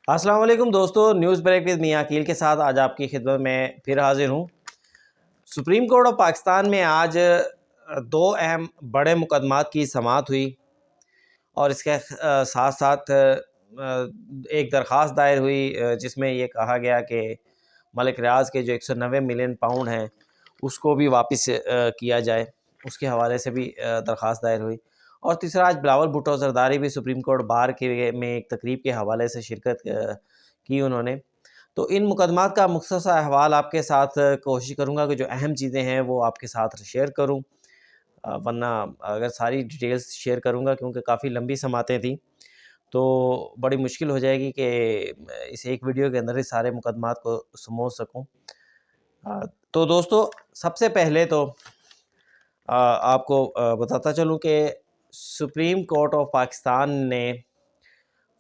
السلام علیکم دوستو، نیوز بریک ود میاں عقیل کے ساتھ آج آپ کی خدمت میں پھر حاضر ہوں۔ سپریم کورٹ آف پاکستان میں آج دو اہم بڑے مقدمات کی سماعت ہوئی اور اس کے ساتھ ساتھ ایک درخواست دائر ہوئی جس میں یہ کہا گیا کہ ملک ریاض کے جو 190 ملین پاؤنڈ ہیں اس کو بھی واپس کیا جائے، اس کے حوالے سے بھی درخواست دائر ہوئی۔ اور تیسرا، آج بلاول بھٹو زرداری بھی سپریم کورٹ بار کے میں ایک تقریب کے حوالے سے شرکت کی انہوں نے۔ تو ان مقدمات کا مختصر احوال آپ کے ساتھ کوشش کروں گا کہ جو اہم چیزیں ہیں وہ آپ کے ساتھ شیئر کروں، ورنہ اگر ساری ڈیٹیلز شیئر کروں گا کیونکہ کافی لمبی سماعتیں تھیں تو بڑی مشکل ہو جائے گی کہ اس ایک ویڈیو کے اندر ہی سارے مقدمات کو سمجھ سکوں۔ تو دوستو، سب سے پہلے تو آپ کو بتاتا چلوں کہ سپریم کورٹ آف پاکستان نے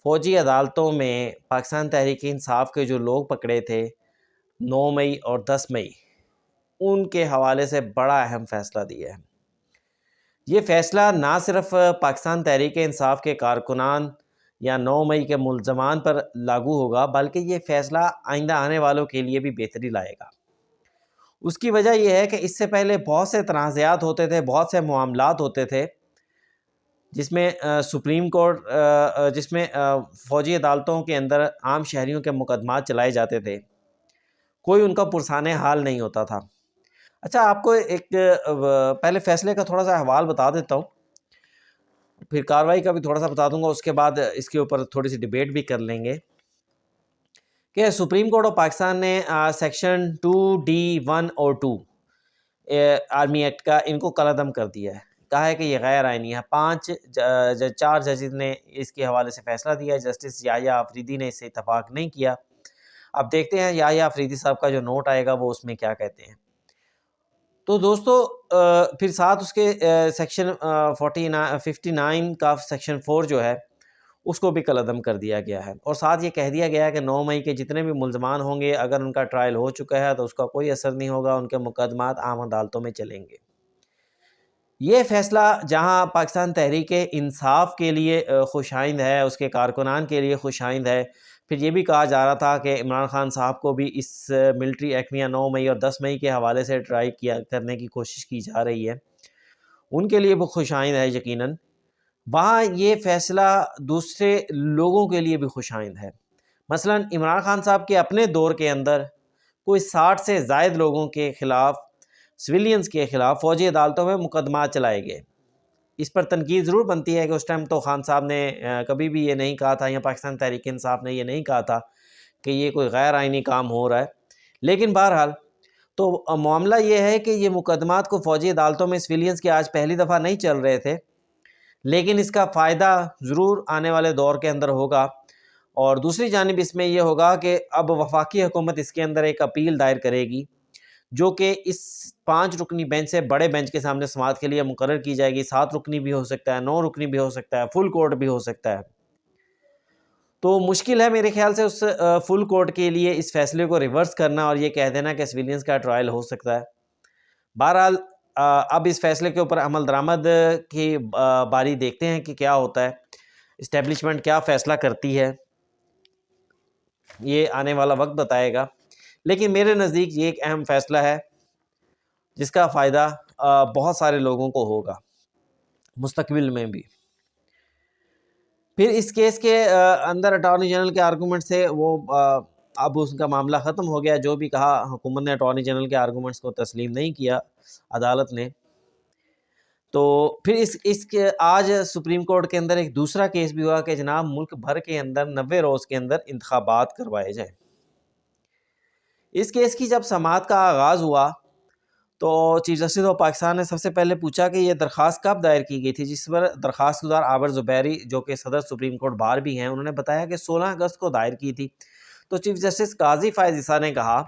فوجی عدالتوں میں پاکستان تحریک انصاف کے جو لوگ پکڑے تھے 9 مئی اور 10 مئی، ان کے حوالے سے بڑا اہم فیصلہ دیا ہے۔ یہ فیصلہ نہ صرف پاکستان تحریک انصاف کے کارکنان یا 9 مئی کے ملزمان پر لاگو ہوگا بلکہ یہ فیصلہ آئندہ آنے والوں کے لیے بھی بہتری لائے گا۔ اس کی وجہ یہ ہے کہ اس سے پہلے بہت سے تنازعات ہوتے تھے، بہت سے معاملات ہوتے تھے جس میں سپریم کورٹ جس میں فوجی عدالتوں کے اندر عام شہریوں کے مقدمات چلائے جاتے تھے، کوئی ان کا پرسانِ حال نہیں ہوتا تھا۔ اچھا، آپ کو ایک پہلے فیصلے کا تھوڑا سا احوال بتا دیتا ہوں، پھر کارروائی کا بھی تھوڑا سا بتا دوں گا، اس کے بعد اس کے اوپر تھوڑی سی ڈیبیٹ بھی کر لیں گے کہ سپریم کورٹ آف پاکستان نے سیکشن 2D1 اور 2 آرمی ایکٹ کا ان کو کالعدم کر دیا ہے، کہا ہے کہ یہ غیر آئینی ہے۔ 4 ججز نے اس کے حوالے سے فیصلہ دیا ہے۔ جسٹس یحییٰ آفریدی نے اس سے اتفاق نہیں کیا۔ اب دیکھتے ہیں یحییٰ آفریدی صاحب کا جو نوٹ آئے گا وہ اس میں کیا کہتے ہیں۔ تو دوستو، پھر ساتھ اس کے سیکشن 59 کا سیکشن 4 جو ہے اس کو بھی کالعدم کر دیا گیا ہے، اور ساتھ یہ کہہ دیا گیا ہے کہ 9 مئی کے جتنے بھی ملزمان ہوں گے اگر ان کا ٹرائل ہو چکا ہے تو اس کا کوئی اثر نہیں ہوگا، ان کے مقدمات عام عدالتوں میں چلیں گے۔ یہ فیصلہ جہاں پاکستان تحریک انصاف کے لیے خوش آئند ہے، اس کے کارکنان کے لیے خوش آئند ہے، پھر یہ بھی کہا جا رہا تھا کہ عمران خان صاحب کو بھی اس ملٹری ایکمیہ 9 مئی اور 10 مئی کے حوالے سے ٹرائی کرنے کی کوشش کی جا رہی ہے، ان کے لیے بھی خوش آئند ہے یقیناً۔ وہاں یہ فیصلہ دوسرے لوگوں کے لیے بھی خوش آئند ہے۔ مثلا عمران خان صاحب کے اپنے دور کے اندر کوئی 60 سے زائد لوگوں کے خلاف، سویلینز کے خلاف فوجی عدالتوں میں مقدمات چلائے گئے۔ اس پر تنقید ضرور بنتی ہے کہ اس ٹائم تو خان صاحب نے کبھی بھی یہ نہیں کہا تھا، یا پاکستان تحریک انصاف نے یہ نہیں کہا تھا کہ یہ کوئی غیر آئینی کام ہو رہا ہے، لیکن بہرحال تو معاملہ یہ ہے کہ یہ مقدمات کو فوجی عدالتوں میں سویلینز کے آج پہلی دفعہ نہیں چل رہے تھے، لیکن اس کا فائدہ ضرور آنے والے دور کے اندر ہوگا۔ اور دوسری جانب اس میں یہ ہوگا کہ اب وفاقی حکومت اس کے اندر ایک اپیل دائر کرے گی جو کہ اس 5 رکنی بینچ سے بڑے بینچ کے سامنے سماعت کے لیے مقرر کی جائے گی۔ 7 رکنی بھی ہو سکتا ہے، 9 رکنی بھی ہو سکتا ہے، فل کورٹ بھی ہو سکتا ہے۔ تو مشکل ہے میرے خیال سے اس فل کورٹ کے لیے اس فیصلے کو ریورس کرنا اور یہ کہہ دینا کہ سویلینز کا ٹرائل ہو سکتا ہے۔ بہرحال اب اس فیصلے کے اوپر عمل درآمد کی باری دیکھتے ہیں کہ کیا ہوتا ہے، اسٹیبلشمنٹ کیا فیصلہ کرتی ہے، یہ آنے والا وقت بتائے گا۔ لیکن میرے نزدیک یہ ایک اہم فیصلہ ہے جس کا فائدہ بہت سارے لوگوں کو ہوگا مستقبل میں بھی۔ پھر اس کیس کے اندر اٹارنی جنرل کے آرگومنٹ سے وہ اب اس کا معاملہ ختم ہو گیا، جو بھی کہا حکومت نے اٹارنی جنرل کے آرگومنٹس کو تسلیم نہیں کیا عدالت نے۔ تو پھر اس کے آج سپریم کورٹ کے اندر ایک دوسرا کیس بھی ہوا کہ جناب ملک بھر کے اندر 90 روز کے اندر انتخابات کروائے جائیں۔ اس کیس کی جب سماعت کا آغاز ہوا تو چیف جسٹس آف پاکستان نے سب سے پہلے پوچھا کہ یہ درخواست کب دائر کی گئی تھی، جس پر درخواست گزار عابر زبیری جو کہ صدر سپریم کورٹ بار بھی ہیں، انہوں نے بتایا کہ 16 اگست کو دائر کی تھی۔ تو چیف جسٹس قاضی فائز عیسیٰ نے کہا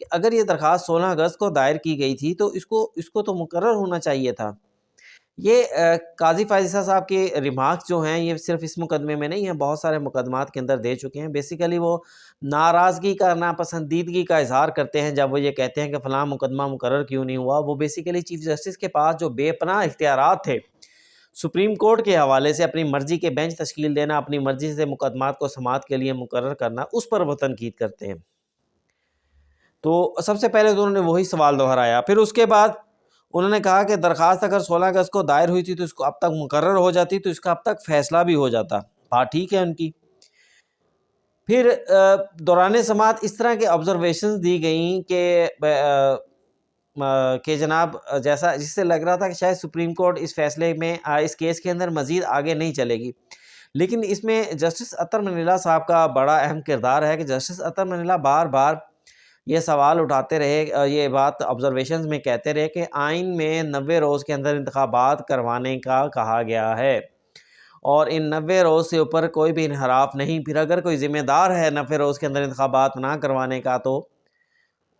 کہ اگر یہ درخواست 16 اگست کو دائر کی گئی تھی تو اس کو تو مقرر ہونا چاہیے تھا۔ یہ قاضی فائز عیسیٰ صاحب کے ریمارکس جو ہیں یہ صرف اس مقدمے میں نہیں ہیں، بہت سارے مقدمات کے اندر دے چکے ہیں۔ بیسیکلی وہ ناراضگی کا، ناپسندیدگی کا اظہار کرتے ہیں جب وہ یہ کہتے ہیں کہ فلاں مقدمہ مقرر کیوں نہیں ہوا۔ وہ بیسیکلی چیف جسٹس کے پاس جو بے پناہ اختیارات تھے سپریم کورٹ کے حوالے سے اپنی مرضی کے بینچ تشکیل دینا، اپنی مرضی سے مقدمات کو سماعت کے لیے مقرر کرنا، اس پر وہ تنقید کرتے ہیں۔ تو سب سے پہلے تو انہوں نے وہی سوال دہرایا، پھر اس کے بعد انہوں نے کہا کہ درخواست اگر 16 اگست کو دائر ہوئی تھی تو اس کو اب تک مقرر ہو جاتی تو اس کا اب تک فیصلہ بھی ہو جاتا۔ بات ٹھیک ہے ان کی۔ پھر دوران سماعت اس طرح کے آبزرویشنز دی گئیں کہ جناب جیسا جس سے لگ رہا تھا کہ شاید سپریم کورٹ اس فیصلے میں اس کیس کے اندر مزید آگے نہیں چلے گی، لیکن اس میں جسٹس اطہر منیلا صاحب کا بڑا اہم کردار ہے کہ جسٹس اطہر منیلا بار بار یہ سوال اٹھاتے رہے، یہ بات آبزرویشنز میں کہتے رہے کہ آئین میں 90 روز کے اندر انتخابات کروانے کا کہا گیا ہے، اور ان 90 روز سے اوپر کوئی بھی انحراف نہیں۔ پھر اگر کوئی ذمہ دار ہے 90 روز کے اندر انتخابات نہ کروانے کا تو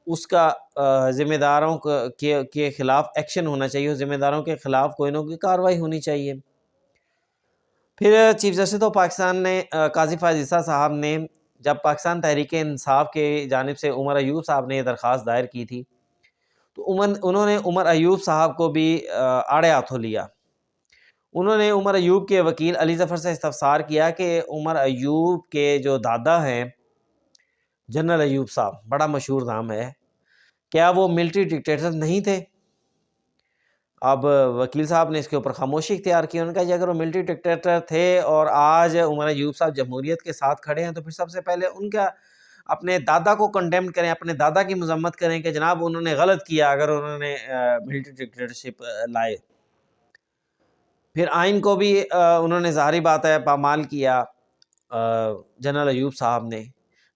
اس کا ذمہ داروں کے خلاف ایکشن ہونا چاہیے، ذمہ داروں کے خلاف کوئی نہ کوئی کارروائی ہونی چاہیے۔ پھر چیف جسٹس آف پاکستان نے قاضی فائز عیسیٰ صاحب نے جب پاکستان تحریک انصاف کے جانب سے عمر ایوب صاحب نے یہ درخواست دائر کی تھی تو انہوں نے عمر ایوب صاحب کو بھی آڑے ہاتھوں لیا۔ انہوں نے عمر ایوب کے وکیل علی ظفر سے استفسار کیا کہ عمر ایوب کے جو دادا ہیں جنرل ایوب صاحب، بڑا مشہور نام ہے، کیا وہ ملٹری ڈکٹیٹر نہیں تھے؟ اب وکیل صاحب نے اس کے اوپر خاموشی اختیار کی۔ انہوں نے کہا کہ اگر وہ ملٹری ڈکٹیٹر تھے اور آج عمر ایوب صاحب جمہوریت کے ساتھ کھڑے ہیں تو پھر سب سے پہلے ان کا اپنے دادا کو کنڈیم کریں، اپنے دادا کی مذمت کریں کہ جناب انہوں نے غلط کیا اگر انہوں نے ملٹری ڈکٹیٹرشپ لائے۔ پھر آئین کو بھی انہوں نے ظاہری بات ہے پامال کیا جنرل ایوب صاحب نے۔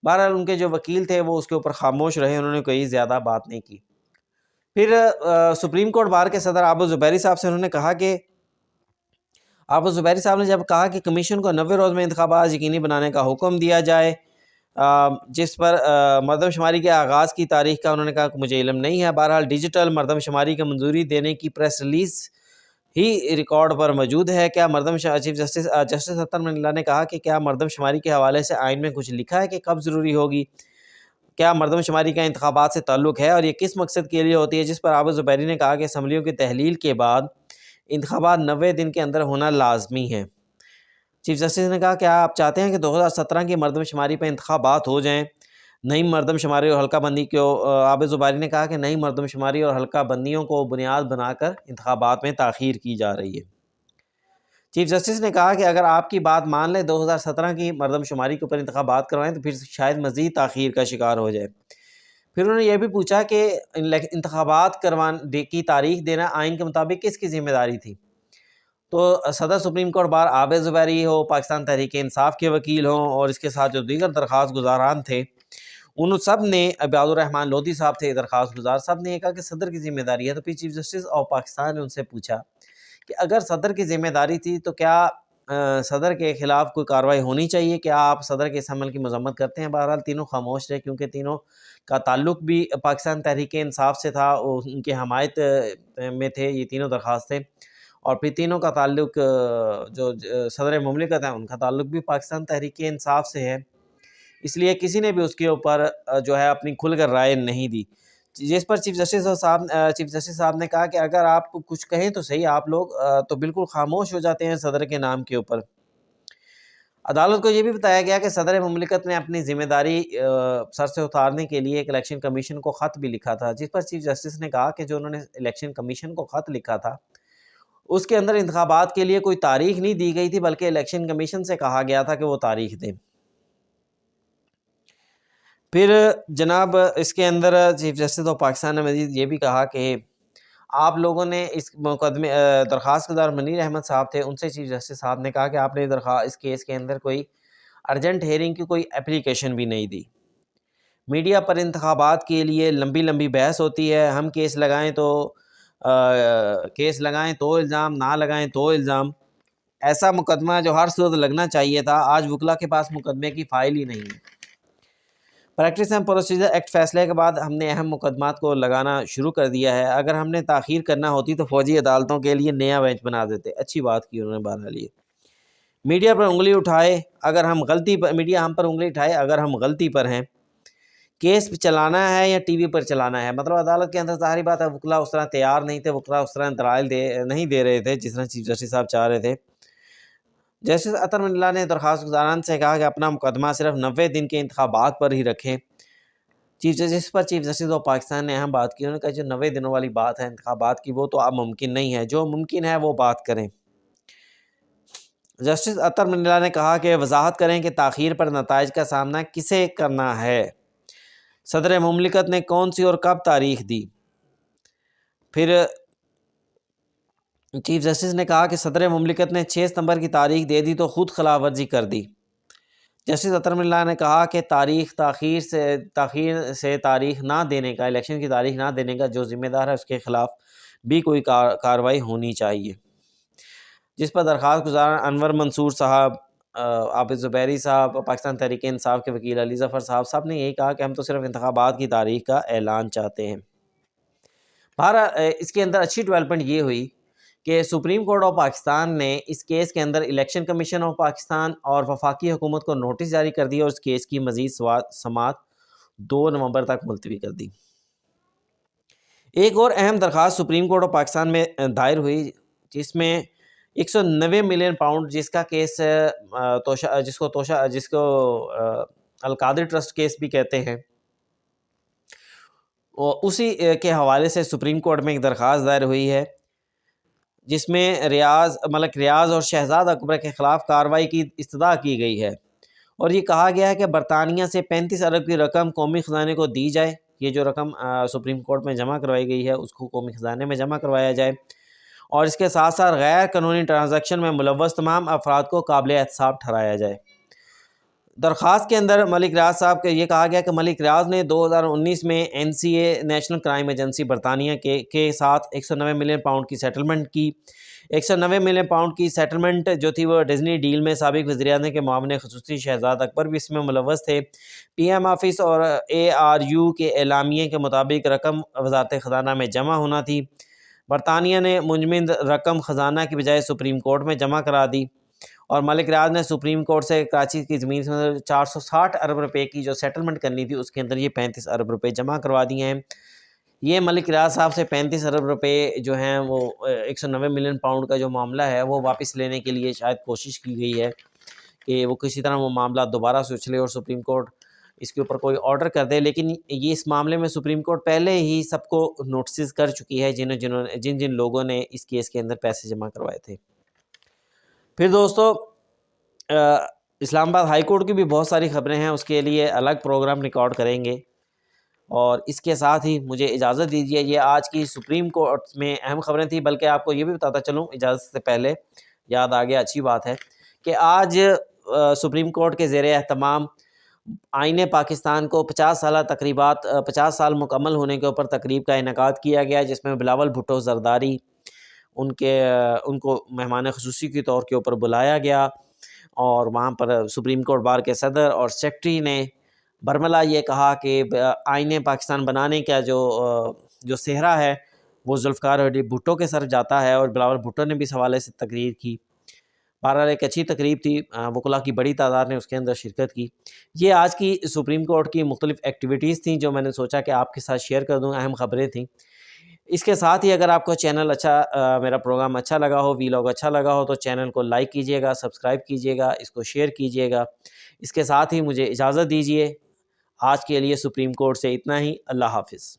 بہرحال ان کے جو وکیل تھے وہ اس کے اوپر خاموش رہے، انہوں نے کوئی زیادہ بات نہیں کی۔ پھر سپریم کورٹ بار کے صدر عابد زبیری صاحب سے انہوں نے کہا کہ عابد زبیری صاحب نے جب کہا کہ کمیشن کو 90 روز میں انتخابات یقینی بنانے کا حکم دیا جائے، جس پر مردم شماری کے آغاز کی تاریخ کا انہوں نے کہا کہ مجھے علم نہیں ہے۔ بہرحال ڈیجیٹل مردم شماری کی منظوری دینے کی پریس ریلیز ہی ریکارڈ پر موجود ہے۔ کیا چیف جسٹس اطہر منیلا نے کہا کہ کیا مردم شماری کے حوالے سے آئین میں کچھ لکھا ہے کہ کب ضروری ہوگی؟ کیا مردم شماری کا انتخابات سے تعلق ہے اور یہ کس مقصد کے لیے ہوتی ہے؟ جس پر عابد زبیری نے کہا کہ اسمبلیوں کی تحلیل کے بعد انتخابات 90 دن کے اندر ہونا لازمی ہے۔ چیف جسٹس نے کہا کہ آپ چاہتے ہیں کہ 2017 کی مردم شماری پہ انتخابات ہو جائیں؟ نئی مردم شماری اور حلقہ بندی کو عابد زبیری نے کہا کہ نئی مردم شماری اور حلقہ بندیوں کو بنیاد بنا کر انتخابات میں تاخیر کی جا رہی ہے۔ چیف جسٹس نے کہا کہ اگر آپ کی بات مان لیں 2017 کی مردم شماری کے اوپر انتخابات کروائیں تو پھر شاید مزید تاخیر کا شکار ہو جائے۔ پھر انہوں نے یہ بھی پوچھا کہ انتخابات کروانے کی تاریخ دینا آئین کے مطابق کس کی ذمہ داری تھی؟ تو صدر سپریم کورٹ بار عابد زبیری ہو، پاکستان تحریک انصاف کے وکیل ہوں اور اس کے ساتھ جو دیگر درخواست گزاران تھے ان سب نے، عباد الرحمان لودھی صاحب تھے درخواست گزار، سب نے یہ کہا کہ صدر کی ذمہ داری ہے۔ تو پھر چیف جسٹس آف پاکستان نے ان سے پوچھا کہ اگر صدر کی ذمہ داری تھی تو کیا صدر کے خلاف کوئی کارروائی ہونی چاہیے؟ کیا آپ صدر کے اس عمل کی مذمت کرتے ہیں؟ بہرحال تینوں خاموش رہے کیونکہ تینوں کا تعلق بھی پاکستان تحریک انصاف سے تھا، ان کی حمایت میں تھے یہ تینوں درخواستیں، اور پھر تینوں کا تعلق جو صدر مملکت ہیں ان کا تعلق بھی پاکستان تحریک انصاف سے ہے، اس لیے کسی نے بھی اس کے اوپر جو ہے اپنی کھل کر رائے نہیں دی۔ جس پر چیف جسٹس صاحب نے کہا کہ اگر آپ کچھ کہیں تو صحیح، آپ لوگ تو بالکل خاموش ہو جاتے ہیں صدر کے نام کے اوپر۔ عدالت کو یہ بھی بتایا گیا کہ صدر مملکت نے اپنی ذمہ داری سر سے اتارنے کے لیے ایک الیکشن کمیشن کو خط بھی لکھا تھا، جس پر چیف جسٹس نے کہا کہ جو انہوں نے الیکشن کمیشن کو خط لکھا تھا اس کے اندر انتخابات کے لیے کوئی تاریخ نہیں دی گئی تھی، بلکہ الیکشن کمیشن سے کہا گیا تھا کہ وہ تاریخ دیں۔ پھر جناب اس کے اندر چیف جسٹس آف پاکستان نے مزید یہ بھی کہا کہ آپ لوگوں نے اس مقدمے درخواست گزار منیر احمد صاحب تھے، ان سے چیف جسٹس صاحب نے کہا کہ آپ نے اس کیس کے اندر کوئی ارجنٹ ہیئرنگ کی کوئی اپلیکیشن بھی نہیں دی۔ میڈیا پر انتخابات کے لیے لمبی لمبی بحث ہوتی ہے، ہم کیس لگائیں تو الزام، نہ لگائیں تو الزام۔ ایسا مقدمہ جو ہر صورت لگنا چاہیے تھا، آج وکلا کے پاس مقدمے کی فائل ہی نہیں ہے۔ پریکٹس اینڈ پروسیجر ایکٹ فیصلے کے بعد ہم نے اہم مقدمات کو لگانا شروع کر دیا ہے، اگر ہم نے تاخیر کرنا ہوتی تو فوجی عدالتوں کے لیے نیا بینچ بنا دیتے۔ اچھی بات کی انہوں نے بہرحال یہ۔ میڈیا پر انگلی اٹھائے اگر ہم غلطی پر، میڈیا ہم پر انگلی اٹھائے اگر ہم غلطی پر ہیں۔ کیس چلانا ہے یا ٹی وی پر چلانا ہے. مطلب عدالت کے اندر ظاہری بات ہے وکلا اس طرح تیار نہیں تھے، وکلا اس طرح دلائل نہیں دے رہے تھے جس طرح چیف جسٹس صاحب چاہ رہے تھے. جسٹس اطہر من اللہ نے درخواست گزاران سے کہا کہ اپنا مقدمہ صرف 90 دن کے انتخابات پر ہی رکھیں. چیف جسٹس آف پاکستان نے اہم بات کی. انہوں نے کہا جو 90 دنوں والی بات ہے انتخابات کی وہ تو اب ممکن نہیں ہے، جو ممکن ہے وہ بات کریں. جسٹس اطہر من اللہ نے کہا کہ وضاحت کریں کہ تاخیر پر نتائج کا سامنا کسے کرنا ہے، صدر مملکت نے کون سی اور کب تاریخ دی. پھر چیف جسٹس نے کہا کہ صدر مملکت نے 6 ستمبر کی تاریخ دے دی تو خود خلاف ورزی کر دی. جسٹس اطہر من اللہ نے کہا کہ تاخیر سے تاریخ نہ دینے کا، الیکشن کی تاریخ نہ دینے کا جو ذمہ دار ہے اس کے خلاف بھی کوئی کارروائی ہونی چاہیے. جس پر درخواست گزار انور منصور صاحب، عابد زبیری صاحب، پاکستان تحریک انصاف کے وکیل علی ظفر صاحب نے یہی کہا کہ ہم تو صرف انتخابات کی تاریخ کا اعلان چاہتے ہیں. بہرحال اس کے اندر اچھی ڈیولپمنٹ یہ ہوئی کہ سپریم کورٹ آف پاکستان نے اس کیس کے اندر الیکشن کمیشن آف پاکستان اور وفاقی حکومت کو نوٹس جاری کر دیا اور اس کیس کی مزید سماعت 2 نومبر تک ملتوی کر دی. ایک اور اہم درخواست سپریم کورٹ آف پاکستان میں دائر ہوئی جس میں 190 ملین پاؤنڈ جس کا کیس جس کو القادری ٹرسٹ کیس بھی کہتے ہیں، اسی کے حوالے سے سپریم کورٹ میں ایک درخواست دائر ہوئی ہے جس میں ملک ریاض اور شہزاد اکبر کے خلاف کارروائی کی استدعا کی گئی ہے اور یہ کہا گیا ہے کہ برطانیہ سے 35 ارب کی رقم قومی خزانے کو دی جائے. یہ جو رقم سپریم کورٹ میں جمع کروائی گئی ہے اس کو قومی خزانے میں جمع کروایا جائے اور اس کے ساتھ ساتھ غیر قانونی ٹرانزیکشن میں ملوث تمام افراد کو قابل احتساب ٹھہرایا جائے. درخواست کے اندر ملک ریاض صاحب کے یہ کہا گیا کہ ملک ریاض نے 2019 میں NCA نیشنل کرائم ایجنسی برطانیہ کے ساتھ 190 ملین پاؤنڈ کی سیٹلمنٹ کی. 190 ملین پاؤنڈ کی سیٹلمنٹ جو تھی وہ ڈزنی ڈیل میں سابق وزیراعظم کے معاون خصوصی شہزاد اکبر بھی اس میں ملوث تھے. PM آفس اور ARU کے اعلامیے کے مطابق رقم وزارت خزانہ میں جمع ہونا تھی. برطانیہ نے منجمد رقم خزانہ کی بجائے سپریم کورٹ میں جمع کرا دی اور ملک ریاض نے سپریم کورٹ سے کراچی کی زمین سے 460 ارب روپے کی جو سیٹلمنٹ کرنی تھی اس کے اندر یہ 35 ارب روپے جمع کروا دیے ہیں. یہ ملک ریاض صاحب سے 35 ارب روپے جو ہیں وہ 190 ملین پاؤنڈ کا جو معاملہ ہے وہ واپس لینے کے لیے شاید کوشش کی گئی ہے کہ وہ کسی طرح وہ معاملہ دوبارہ سے اچھلے اور سپریم کورٹ اس کے اوپر کوئی آرڈر کر دے. لیکن یہ اس معاملے میں سپریم کورٹ پہلے ہی سب کو نوٹسز کر چکی ہے جن لوگوں نے اس کیس کے اندر پیسے جمع کروائے تھے. پھر دوستو اسلام آباد ہائی کورٹ کی بھی بہت ساری خبریں ہیں، اس کے لیے الگ پروگرام ریکارڈ کریں گے اور اس کے ساتھ ہی مجھے اجازت دیجیے. یہ آج کی سپریم کورٹ میں اہم خبریں تھیں، بلکہ آپ کو یہ بھی بتاتا چلوں اجازت سے پہلے یاد آ گیا، اچھی بات ہے کہ آج سپریم کورٹ کے زیر اہتمام آئین پاکستان کو 50 سالہ تقریبات 50 سال مکمل ہونے کے اوپر تقریب کا انعقاد کیا گیا جس میں بلاول بھٹو زرداری ان کو مہمان خصوصی کے طور کے اوپر بلایا گیا اور وہاں پر سپریم کورٹ بار کے صدر اور سیکرٹری نے برملا یہ کہا کہ آئین پاکستان بنانے کا جو صحرا ہے وہ ذوالفقار علی بھٹو کے سر جاتا ہے اور بلاول بھٹو نے بھی اس حوالے سے تقریر کی. بہرحال ایک اچھی تقریب تھی، وکلا کی بڑی تعداد نے اس کے اندر شرکت کی. یہ آج کی سپریم کورٹ کی مختلف ایکٹیویٹیز تھیں جو میں نے سوچا کہ آپ کے ساتھ شیئر کر دوں، اہم خبریں تھیں. اس کے ساتھ ہی اگر آپ کو چینل میرا پروگرام اچھا لگا ہو، ویلاگ اچھا لگا ہو تو چینل کو لائک کیجیے گا، سبسکرائب کیجیے گا، اس کو شیئر کیجیے گا. اس کے ساتھ ہی مجھے اجازت دیجیے. آج کے لیے سپریم کورٹ سے اتنا ہی. اللہ حافظ.